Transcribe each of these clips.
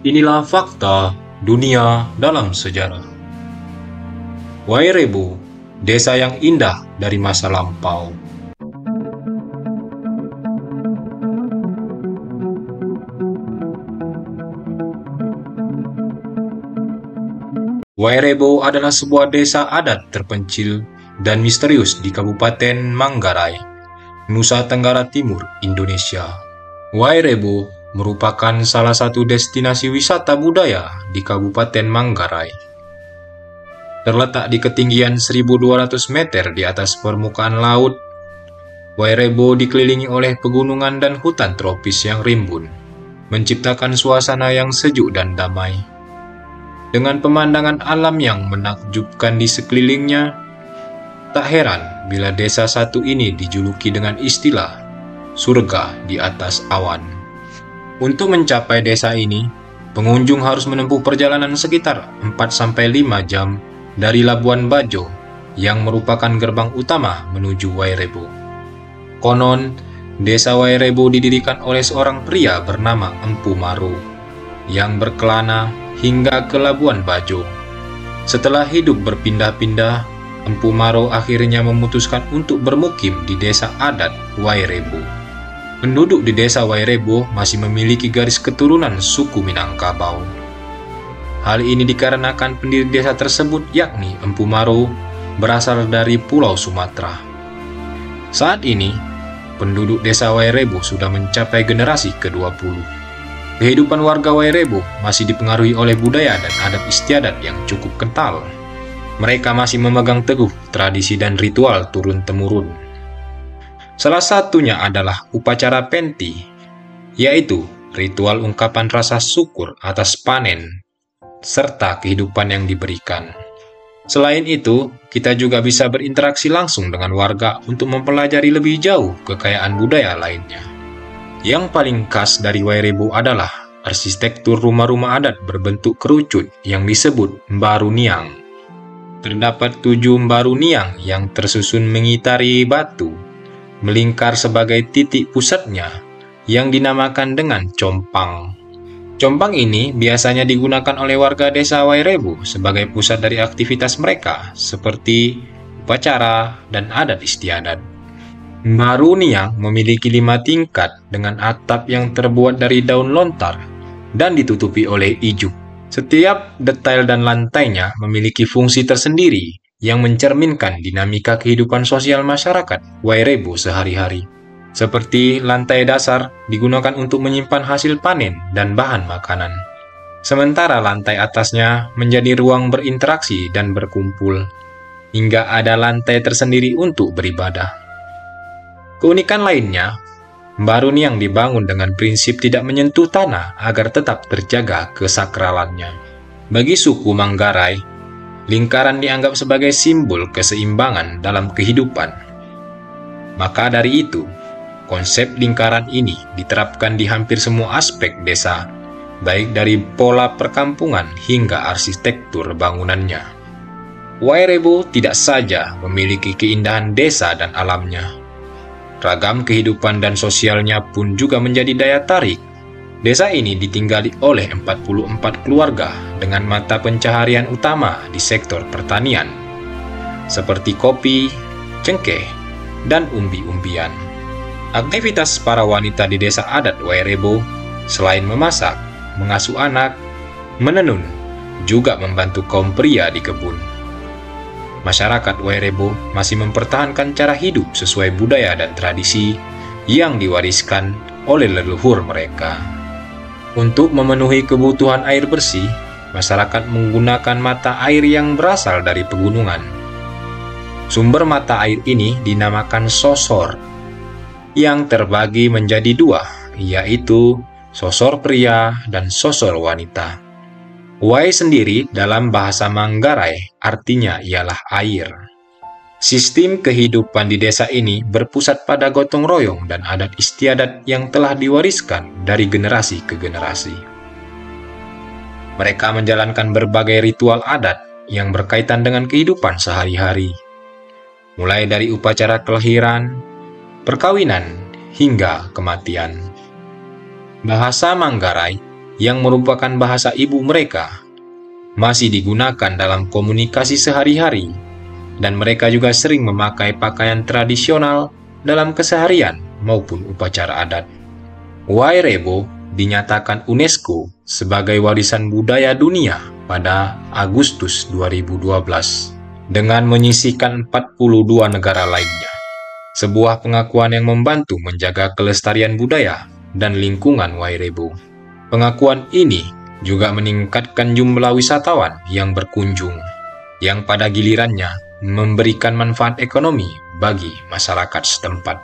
Inilah fakta dunia dalam sejarah. Wairebo, desa yang indah dari masa lampau. Wairebo adalah sebuah desa adat terpencil dan misterius di Kabupaten Manggarai, Nusa Tenggara Timur, Indonesia. Wairebo merupakan salah satu destinasi wisata budaya di Kabupaten Manggarai. Terletak di ketinggian 1.200 meter di atas permukaan laut, Wairebo dikelilingi oleh pegunungan dan hutan tropis yang rimbun, menciptakan suasana yang sejuk dan damai. Dengan pemandangan alam yang menakjubkan di sekelilingnya, tak heran bila desa satu ini dijuluki dengan istilah surga di atas awan. Untuk mencapai desa ini, pengunjung harus menempuh perjalanan sekitar 4-5 jam dari Labuan Bajo, yang merupakan gerbang utama menuju Wairebo. Konon, desa Wairebo didirikan oleh seorang pria bernama Empu Maro, yang berkelana hingga ke Labuan Bajo. Setelah hidup berpindah-pindah, Empu Maro akhirnya memutuskan untuk bermukim di desa adat Wairebo. Penduduk di desa Wairebo masih memiliki garis keturunan suku Minangkabau. Hal ini dikarenakan pendiri desa tersebut, yakni Empu Maro, berasal dari Pulau Sumatera. Saat ini, penduduk desa Wairebo sudah mencapai generasi ke-20. Kehidupan warga Wairebo masih dipengaruhi oleh budaya dan adat istiadat yang cukup kental. Mereka masih memegang teguh tradisi dan ritual turun-temurun. Salah satunya adalah upacara Penti, yaitu ritual ungkapan rasa syukur atas panen serta kehidupan yang diberikan. Selain itu, kita juga bisa berinteraksi langsung dengan warga untuk mempelajari lebih jauh kekayaan budaya lainnya. Yang paling khas dari Wairebo adalah arsitektur rumah-rumah adat berbentuk kerucut yang disebut Mbaruniang. Terdapat 7 Mbaruniang yang tersusun mengitari batu, melingkar sebagai titik pusatnya yang dinamakan dengan compang. Compang ini biasanya digunakan oleh warga desa Wairebo sebagai pusat dari aktivitas mereka seperti upacara dan adat istiadat. Mbaruniang memiliki 5 tingkat dengan atap yang terbuat dari daun lontar dan ditutupi oleh ijuk. Setiap detail dan lantainya memiliki fungsi tersendiri yang mencerminkan dinamika kehidupan sosial masyarakat Wairebo sehari-hari. Seperti lantai dasar digunakan untuk menyimpan hasil panen dan bahan makanan. Sementara lantai atasnya menjadi ruang berinteraksi dan berkumpul, hingga ada lantai tersendiri untuk beribadah. Keunikan lainnya, Mbaruniang dibangun dengan prinsip tidak menyentuh tanah agar tetap terjaga kesakralannya. Bagi suku Manggarai, lingkaran dianggap sebagai simbol keseimbangan dalam kehidupan. Maka dari itu, konsep lingkaran ini diterapkan di hampir semua aspek desa, baik dari pola perkampungan hingga arsitektur bangunannya. Wairebo tidak saja memiliki keindahan desa dan alamnya, ragam kehidupan dan sosialnya pun juga menjadi daya tarik. Desa ini ditinggali oleh 44 keluarga dengan mata pencaharian utama di sektor pertanian, seperti kopi, cengkeh, dan umbi-umbian. Aktivitas para wanita di desa adat Wairebo selain memasak, mengasuh anak, menenun, juga membantu kaum pria di kebun. Masyarakat Wairebo masih mempertahankan cara hidup sesuai budaya dan tradisi yang diwariskan oleh leluhur mereka. Untuk memenuhi kebutuhan air bersih, masyarakat menggunakan mata air yang berasal dari pegunungan. Sumber mata air ini dinamakan sosor, yang terbagi menjadi 2, yaitu sosor pria dan sosor wanita. Wai sendiri dalam bahasa Manggarai artinya ialah air. Sistem kehidupan di desa ini berpusat pada gotong royong dan adat istiadat yang telah diwariskan dari generasi ke generasi. Mereka menjalankan berbagai ritual adat yang berkaitan dengan kehidupan sehari-hari, mulai dari upacara kelahiran, perkawinan, hingga kematian. Bahasa Manggarai yang merupakan bahasa ibu mereka, masih digunakan dalam komunikasi sehari-hari, dan mereka juga sering memakai pakaian tradisional dalam keseharian maupun upacara adat. Wairebo dinyatakan UNESCO sebagai warisan budaya dunia pada Agustus 2012 dengan menyisihkan 42 negara lainnya. Sebuah pengakuan yang membantu menjaga kelestarian budaya dan lingkungan Wairebo. Pengakuan ini juga meningkatkan jumlah wisatawan yang berkunjung, yang pada gilirannya memberikan manfaat ekonomi bagi masyarakat setempat.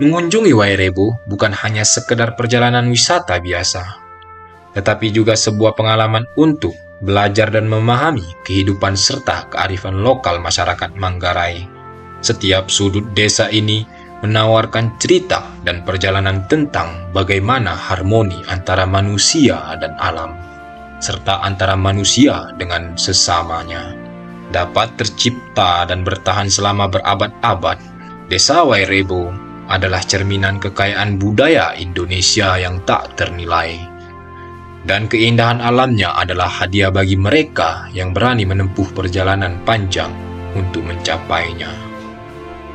Mengunjungi Wairebo bukan hanya sekedar perjalanan wisata biasa, tetapi juga sebuah pengalaman untuk belajar dan memahami kehidupan serta kearifan lokal masyarakat Manggarai. Setiap sudut desa ini menawarkan cerita dan perjalanan tentang bagaimana harmoni antara manusia dan alam, serta antara manusia dengan sesamanya dapat tercipta dan bertahan selama berabad-abad. Desa Wairebo adalah cerminan kekayaan budaya Indonesia yang tak ternilai, dan keindahan alamnya adalah hadiah bagi mereka yang berani menempuh perjalanan panjang untuk mencapainya.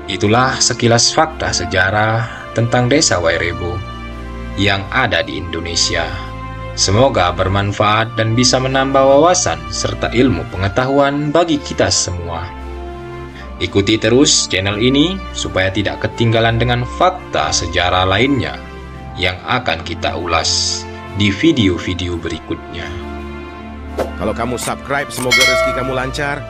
Itulah sekilas fakta sejarah tentang Desa Wairebo yang ada di Indonesia. Semoga bermanfaat dan bisa menambah wawasan serta ilmu pengetahuan bagi kita semua. Ikuti terus channel ini supaya tidak ketinggalan dengan fakta sejarah lainnya yang akan kita ulas di video-video berikutnya. Kalau kamu subscribe, semoga rezeki kamu lancar.